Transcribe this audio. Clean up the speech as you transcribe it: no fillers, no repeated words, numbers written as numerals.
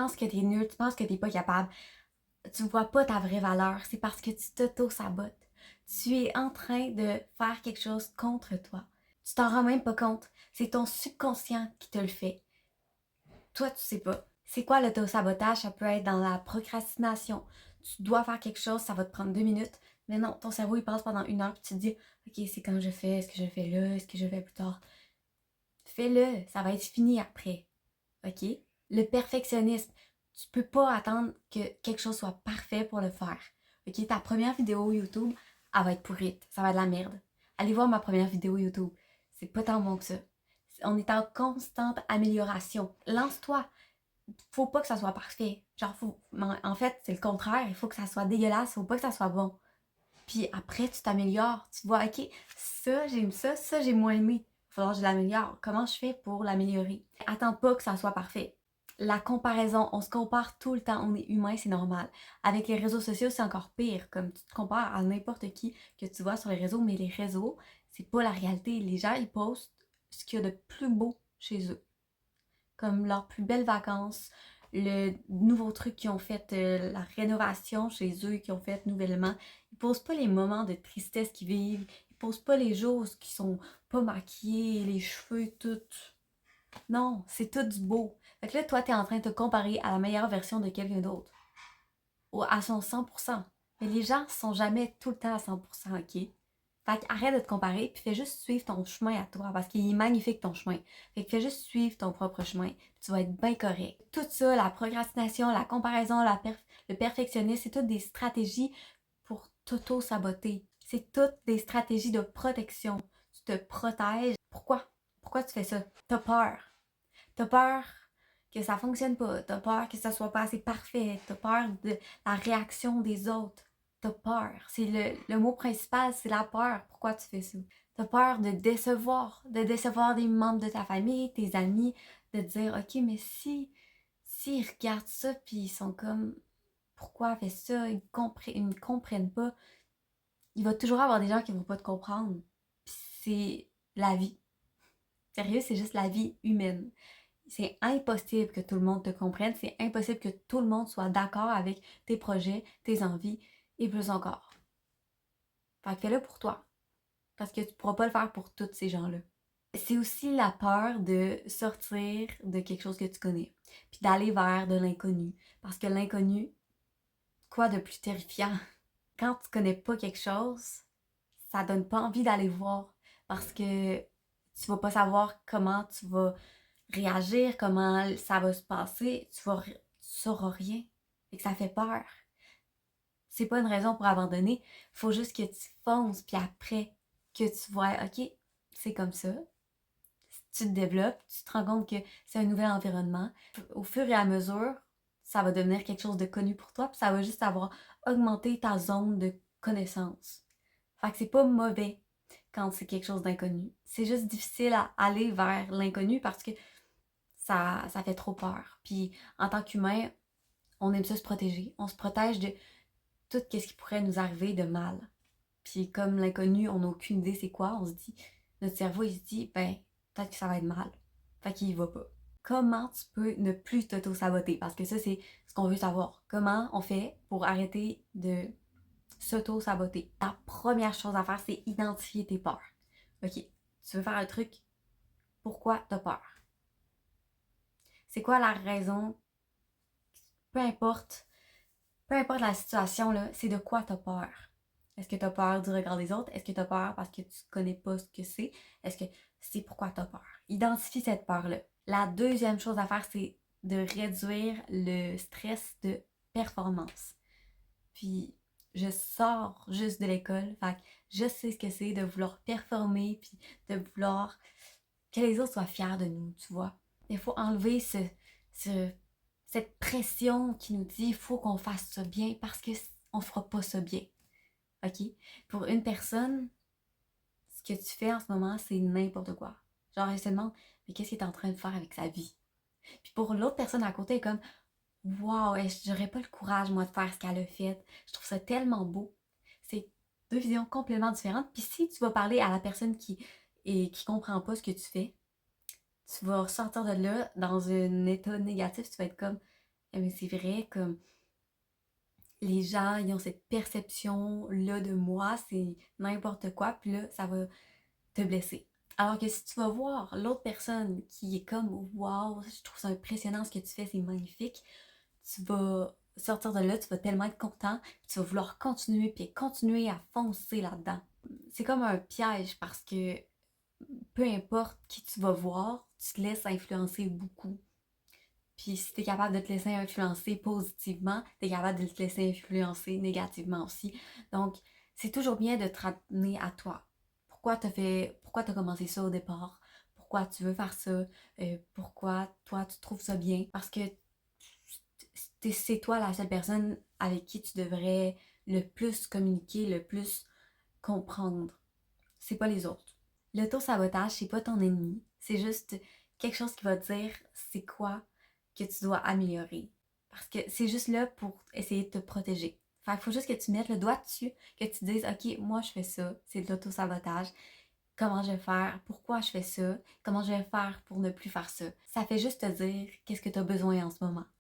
penses que t'es nul, tu penses que t'es pas capable, tu vois pas ta vraie valeur, c'est parce que tu t'auto-sabotes. Tu es en train de faire quelque chose contre toi. Tu t'en rends même pas compte. C'est ton subconscient qui te le fait. Toi, tu sais pas. C'est quoi l'auto-sabotage? Ça peut être dans la procrastination. Tu dois faire quelque chose, ça va te prendre 2 minutes. Mais non, ton cerveau, il passe pendant 1 heure, puis tu te dis, OK, c'est quand je fais, est-ce que je le fais là, est-ce que je le fais plus tard? Fais-le, ça va être fini après. OK? Le perfectionnisme, tu peux pas attendre que quelque chose soit parfait pour le faire. OK? Ta première vidéo YouTube, elle va être pourrite. Ça va être de la merde. Allez voir ma première vidéo YouTube. C'est pas tant bon que ça. On est en constante amélioration. Lance-toi. Faut pas que ça soit parfait. Genre, en fait, c'est le contraire. Il faut que ça soit dégueulasse. Faut pas que ça soit bon. Puis après, tu t'améliores. Tu vois, OK, ça, j'aime ça, j'ai moins aimé. Il va falloir que je l'améliore. Comment je fais pour l'améliorer? Attends pas que ça soit parfait. La comparaison, on se compare tout le temps, on est humain, c'est normal. Avec les réseaux sociaux, c'est encore pire, comme tu te compares à n'importe qui que tu vois sur les réseaux, mais les réseaux, c'est pas la réalité. Les gens, ils postent ce qu'il y a de plus beau chez eux, comme leurs plus belles vacances, le nouveau truc qu'ils ont fait, la rénovation chez eux qu'ils ont fait nouvellement. Ils posent pas les moments de tristesse qu'ils vivent, ils posent pas les jours qui sont pas maquillés, les cheveux tout. Non, c'est tout du beau. Fait que là, toi, t'es en train de te comparer à la meilleure version de quelqu'un d'autre, ou à son 100%. Mais les gens sont jamais tout le temps à 100%, ok? Fait que arrête de te comparer, puis fais juste suivre ton chemin à toi, parce qu'il est magnifique ton chemin. Fait que fais juste suivre ton propre chemin, puis tu vas être bien correct. Tout ça, la procrastination, la comparaison, le perfectionnisme, c'est toutes des stratégies pour t'auto-saboter. C'est toutes des stratégies de protection. Tu te protèges. Pourquoi? Pourquoi tu fais ça? T'as peur. T'as peur que ça fonctionne pas. T'as peur que ça soit pas assez parfait. T'as peur de la réaction des autres. T'as peur. C'est le mot principal, c'est la peur. Pourquoi tu fais ça? T'as peur de décevoir des membres de ta famille, tes amis, de te dire, OK, mais si ils regardent ça, puis ils sont comme, pourquoi elle fait ça? Ils ne comprennent pas. Il va toujours avoir des gens qui vont pas te comprendre. Puis c'est la vie. Sérieux, c'est juste la vie humaine. C'est impossible que tout le monde te comprenne, c'est impossible que tout le monde soit d'accord avec tes projets, tes envies et plus encore. Fait que fais-le pour toi, parce que tu pourras pas le faire pour tous ces gens-là. C'est aussi la peur de sortir de quelque chose que tu connais, puis d'aller vers de l'inconnu. Parce que l'inconnu, quoi de plus terrifiant? Quand tu connais pas quelque chose, ça donne pas envie d'aller voir, parce que tu vas pas savoir comment tu vas réagir, comment ça va se passer, tu sauras rien. Et que ça fait peur. C'est pas une raison pour abandonner. Faut juste que tu fonces, puis après que tu vois, OK, c'est comme ça. Tu te développes, tu te rends compte que c'est un nouvel environnement. Au fur et à mesure, ça va devenir quelque chose de connu pour toi, puis ça va juste avoir augmenté ta zone de connaissance. Fait que c'est pas mauvais quand c'est quelque chose d'inconnu. C'est juste difficile à aller vers l'inconnu parce que ça fait trop peur. Puis en tant qu'humain, on aime ça se protéger. On se protège de tout ce qui pourrait nous arriver de mal. Puis comme l'inconnu, on n'a aucune idée c'est quoi, on se dit, notre cerveau il se dit, ben peut-être que ça va être mal. Fait qu'il y va pas. Comment tu peux ne plus t'auto-saboter? Parce que ça, c'est ce qu'on veut savoir. Comment on fait pour arrêter de s'auto-saboter? La première chose à faire, c'est identifier tes peurs. OK, tu veux faire un truc, pourquoi t'as peur? C'est quoi la raison? Peu importe, peu importe la situation, là, c'est de quoi t'as peur. Est-ce que t'as peur du regard des autres? Est-ce que t'as peur parce que tu connais pas ce que c'est? Est-ce que c'est pourquoi t'as peur? Identifie cette peur-là. La deuxième chose à faire, c'est de réduire le stress de performance. Puis, je sors juste de l'école, fait que je sais ce que c'est de vouloir performer, puis de vouloir que les autres soient fiers de nous, tu vois. Il faut enlever ce, cette pression qui nous dit il faut qu'on fasse ça bien parce qu'on fera pas ça bien. OK? Pour une personne, ce que tu fais en ce moment, c'est n'importe quoi. Genre, elle se demande, mais qu'est-ce qu'il est en train de faire avec sa vie? Puis pour l'autre personne à côté, elle est comme, waouh, j'aurais pas le courage, moi, de faire ce qu'elle a fait. Je trouve ça tellement beau. C'est deux visions complètement différentes. Puis si tu vas parler à la personne qui comprend pas ce que tu fais, tu vas ressortir de là dans un état négatif. Tu vas être comme, Mais c'est vrai, comme les gens, ils ont cette perception-là de moi, c'est n'importe quoi, puis là, ça va te blesser. Alors que si tu vas voir l'autre personne qui est comme wow, je trouve ça impressionnant ce que tu fais, c'est magnifique, tu vas sortir de là, tu vas tellement être content, puis tu vas vouloir continuer, puis continuer à foncer là-dedans. C'est comme un piège parce que peu importe qui tu vas voir, tu te laisses influencer beaucoup. Puis si tu es capable de te laisser influencer positivement, tu es capable de te laisser influencer négativement aussi. Donc, c'est toujours bien de te ramener à toi. Pourquoi tu as commencé ça au départ? Pourquoi tu veux faire ça? Pourquoi toi tu trouves ça bien? Parce que c'est toi la seule personne avec qui tu devrais le plus communiquer, le plus comprendre. C'est pas les autres. L'auto-sabotage, c'est pas ton ennemi. C'est juste quelque chose qui va te dire c'est quoi que tu dois améliorer. Parce que c'est juste là pour essayer de te protéger. Fait qu'il faut juste que tu mettes le doigt dessus, que tu dises ok, moi je fais ça, c'est de l'auto-sabotage. Comment je vais faire? Pourquoi je fais ça? Comment je vais faire pour ne plus faire ça? Ça fait juste te dire qu'est-ce que tu as besoin en ce moment.